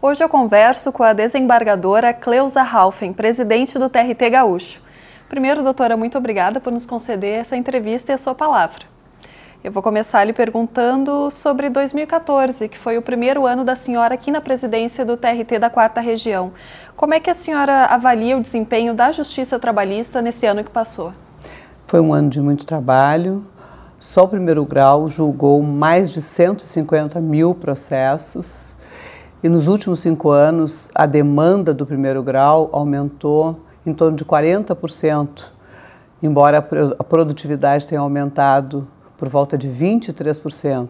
Hoje eu converso com a desembargadora Cleusa Halfen, presidente do TRT Gaúcho. Primeiro, doutora, muito obrigada por nos conceder essa entrevista e a sua palavra. Eu vou começar lhe perguntando sobre 2014, que foi o primeiro ano da senhora aqui na presidência do TRT da 4ª Região. Como é que a senhora avalia o desempenho da Justiça Trabalhista nesse ano que passou? Foi um ano de muito trabalho. Só o primeiro grau julgou mais de 150 mil processos. E nos últimos 5 anos, a demanda do primeiro grau aumentou em torno de 40%, embora a produtividade tenha aumentado por volta de 23%.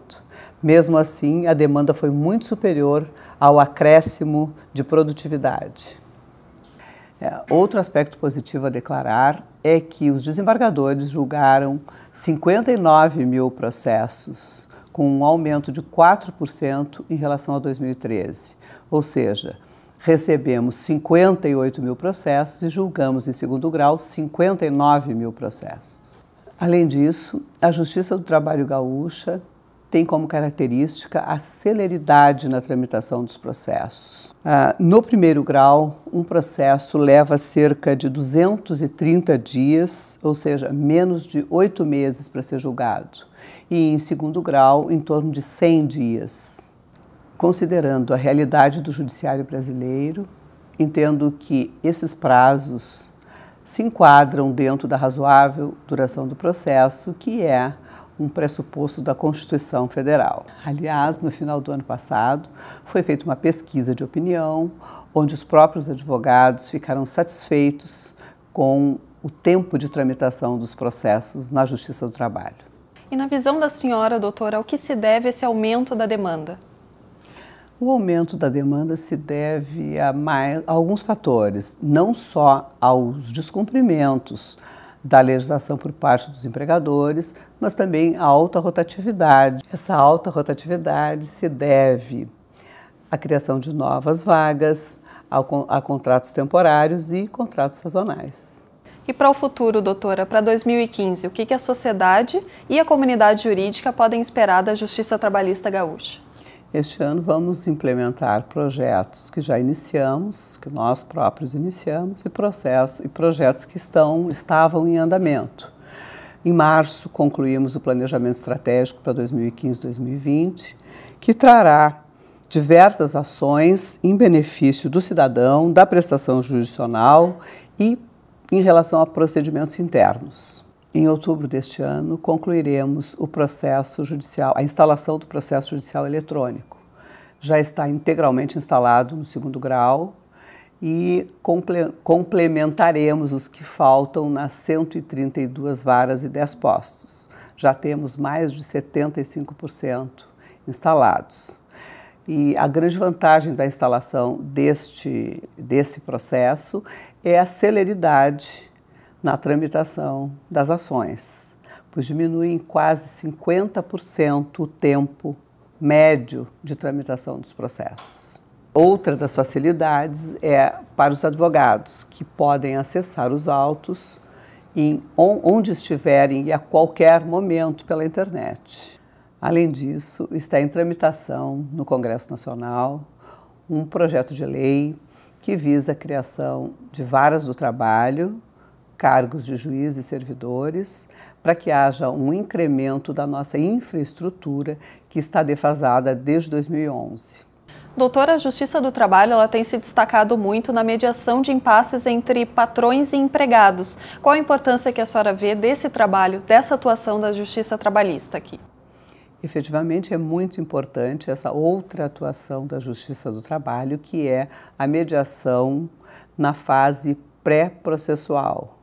Mesmo assim, a demanda foi muito superior ao acréscimo de produtividade. Outro aspecto positivo a declarar é que os desembargadores julgaram 59 mil processos, com um aumento de 4% em relação a 2013. Ou seja, recebemos 58 mil processos e julgamos em segundo grau 59 mil processos. Além disso, a Justiça do Trabalho Gaúcha tem como característica a celeridade na tramitação dos processos. No primeiro grau, um processo leva cerca de 230 dias, ou seja, menos de 8 meses para ser julgado, e em segundo grau, em torno de 100 dias. Considerando a realidade do judiciário brasileiro, entendo que esses prazos se enquadram dentro da razoável duração do processo, que é um pressuposto da Constituição Federal. Aliás, no final do ano passado, foi feita uma pesquisa de opinião, onde os próprios advogados ficaram satisfeitos com o tempo de tramitação dos processos na Justiça do Trabalho. E na visão da senhora, doutora, ao que se deve esse aumento da demanda? O aumento da demanda se deve a alguns fatores, não só aos descumprimentos da legislação por parte dos empregadores, mas também à alta rotatividade. Essa alta rotatividade se deve à criação de novas vagas, a contratos temporários e contratos sazonais. E para o futuro, doutora, para 2015, o que a sociedade e a comunidade jurídica podem esperar da Justiça Trabalhista Gaúcha? Este ano vamos implementar projetos que já iniciamos, que nós próprios iniciamos, e projetos que estavam em andamento. Em março, concluímos o planejamento estratégico para 2015-2020, que trará diversas ações em benefício do cidadão, da prestação jurisdicional e em relação a procedimentos internos. Em outubro deste ano, concluiremos o processo judicial, a instalação do processo judicial eletrônico. Já está integralmente instalado no segundo grau e complementaremos os que faltam nas 132 varas e 10 postos. Já temos mais de 75% instalados. E a grande vantagem da instalação desse processo é a celeridade na tramitação das ações, pois diminui em quase 50% o tempo médio de tramitação dos processos. Outra das facilidades é para os advogados, que podem acessar os autos onde estiverem e a qualquer momento pela internet. Além disso, está em tramitação no Congresso Nacional um projeto de lei que visa a criação de varas do trabalho, cargos de juízes e servidores, para que haja um incremento da nossa infraestrutura que está defasada desde 2011. Doutora, a Justiça do Trabalho ela tem se destacado muito na mediação de impasses entre patrões e empregados. Qual a importância que a senhora vê desse trabalho, dessa atuação da Justiça Trabalhista aqui? Efetivamente, é muito importante essa outra atuação da Justiça do Trabalho, que é a mediação na fase pré-processual.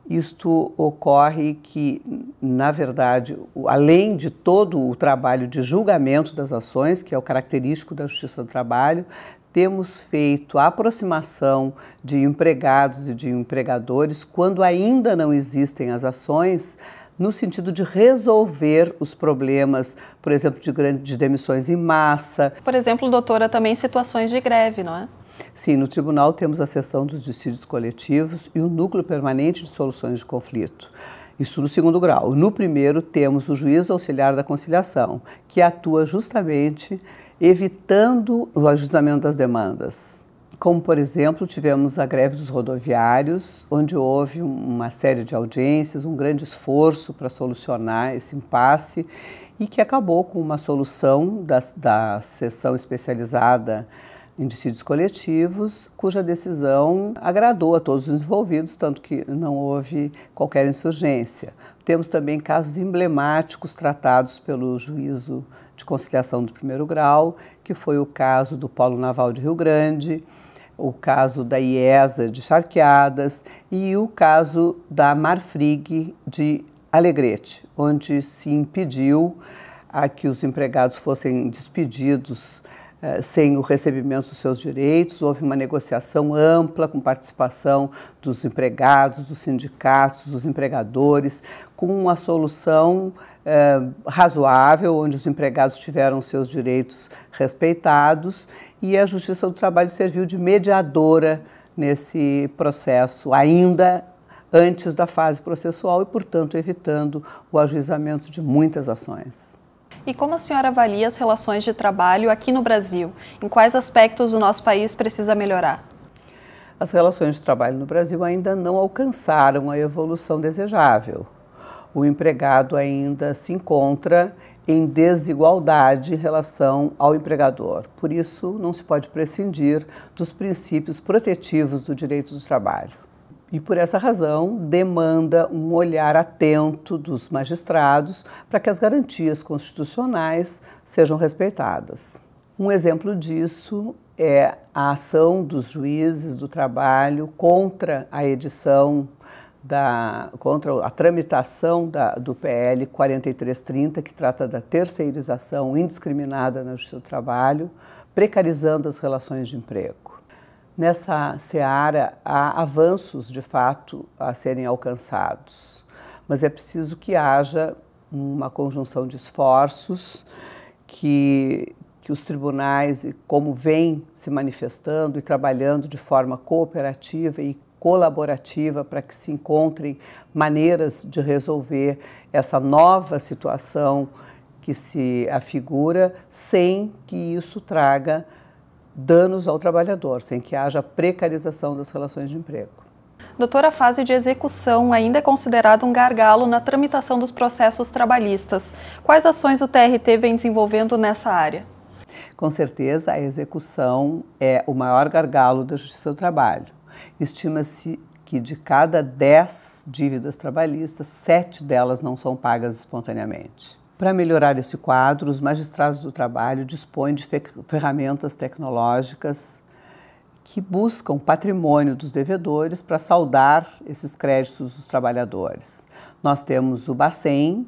Isto ocorre que, na verdade, além de todo o trabalho de julgamento das ações, que é o característico da Justiça do Trabalho, temos feito a aproximação de empregados e de empregadores quando ainda não existem as ações, no sentido de resolver os problemas, por exemplo, de demissões em massa. Por exemplo, doutora, também situações de greve, não é? Sim, no tribunal temos a seção dos dissídios coletivos e o núcleo permanente de soluções de conflito. Isso no segundo grau. No primeiro temos o juiz auxiliar da conciliação, que atua justamente evitando o ajustamento das demandas. Como, por exemplo, tivemos a greve dos rodoviários, onde houve uma série de audiências, um grande esforço para solucionar esse impasse e que acabou com uma solução da seção especializada em dissídios coletivos, cuja decisão agradou a todos os envolvidos, tanto que não houve qualquer insurgência. Temos também casos emblemáticos tratados pelo Juízo de Conciliação do Primeiro Grau, que foi o caso do Polo Naval de Rio Grande, o caso da IESA de Charqueadas e o caso da Marfrig de Alegrete, onde se impediu a que os empregados fossem despedidos sem o recebimento dos seus direitos. Houve uma negociação ampla com participação dos empregados, dos sindicatos, dos empregadores, com uma solução razoável, onde os empregados tiveram seus direitos respeitados e a Justiça do Trabalho serviu de mediadora nesse processo, ainda antes da fase processual e, portanto, evitando o ajuizamento de muitas ações. E como a senhora avalia as relações de trabalho aqui no Brasil? Em quais aspectos o nosso país precisa melhorar? As relações de trabalho no Brasil ainda não alcançaram a evolução desejável. O empregado ainda se encontra em desigualdade em relação ao empregador. Por isso, não se pode prescindir dos princípios protetivos do direito do trabalho. E por essa razão, demanda um olhar atento dos magistrados para que as garantias constitucionais sejam respeitadas. Um exemplo disso é a ação dos juízes do trabalho contra a edição contra a tramitação do PL 4330, que trata da terceirização indiscriminada na Justiça do Trabalho, precarizando as relações de emprego. Nessa seara, há avanços, de fato, a serem alcançados, mas é preciso que haja uma conjunção de esforços, que os tribunais, como vêm se manifestando e trabalhando de forma cooperativa e colaborativa para que se encontrem maneiras de resolver essa nova situação que se afigura, sem que isso traga danos ao trabalhador, sem que haja precarização das relações de emprego. Doutora, a fase de execução ainda é considerada um gargalo na tramitação dos processos trabalhistas. Quais ações o TRT vem desenvolvendo nessa área? Com certeza, a execução é o maior gargalo da Justiça do Trabalho. Estima-se que de cada 10 dívidas trabalhistas, 7 delas não são pagas espontaneamente. Para melhorar esse quadro, os magistrados do trabalho dispõem de ferramentas tecnológicas que buscam patrimônio dos devedores para saldar esses créditos dos trabalhadores. Nós temos o Bacen,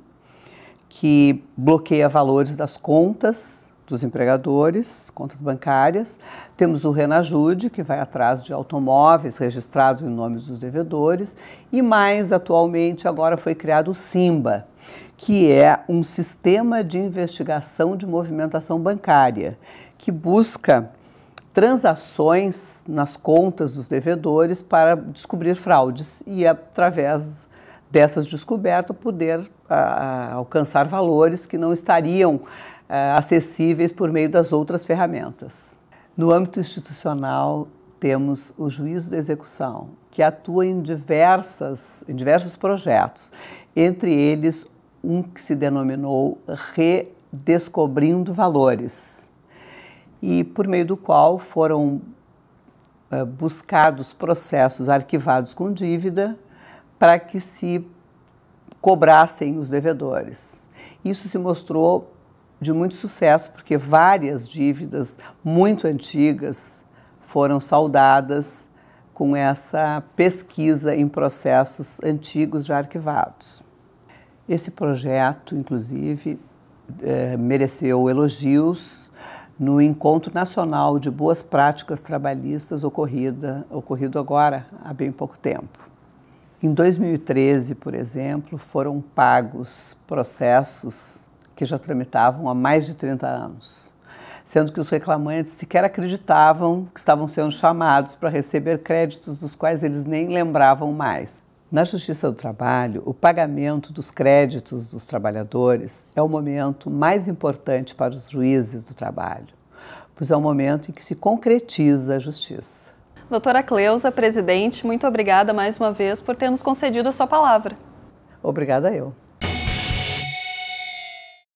que bloqueia valores das contas dos empregadores, contas bancárias. Temos o Renajude, que vai atrás de automóveis registrados em nome dos devedores. E mais atualmente, agora foi criado o Simba, que é um sistema de investigação de movimentação bancária, que busca transações nas contas dos devedores para descobrir fraudes e, através dessas descobertas, poder alcançar valores que não estariam acessíveis por meio das outras ferramentas. No âmbito institucional, temos o Juízo de Execução, que atua em diversos projetos, entre eles um que se denominou Redescobrindo Valores, e por meio do qual foram buscados processos arquivados com dívida para que se cobrassem os devedores. Isso se mostrou de muito sucesso, porque várias dívidas muito antigas foram saldadas com essa pesquisa em processos antigos já arquivados. Esse projeto, inclusive, mereceu elogios no Encontro Nacional de Boas Práticas Trabalhistas ocorrido agora há bem pouco tempo. Em 2013, por exemplo, foram pagos processos que já tramitavam há mais de 30 anos, sendo que os reclamantes sequer acreditavam que estavam sendo chamados para receber créditos dos quais eles nem lembravam mais. Na Justiça do Trabalho, o pagamento dos créditos dos trabalhadores é o momento mais importante para os juízes do trabalho. pois é um momento em que se concretiza a justiça. Doutora Cleusa, presidente, muito obrigada mais uma vez por ter nos concedido a sua palavra. Obrigada eu.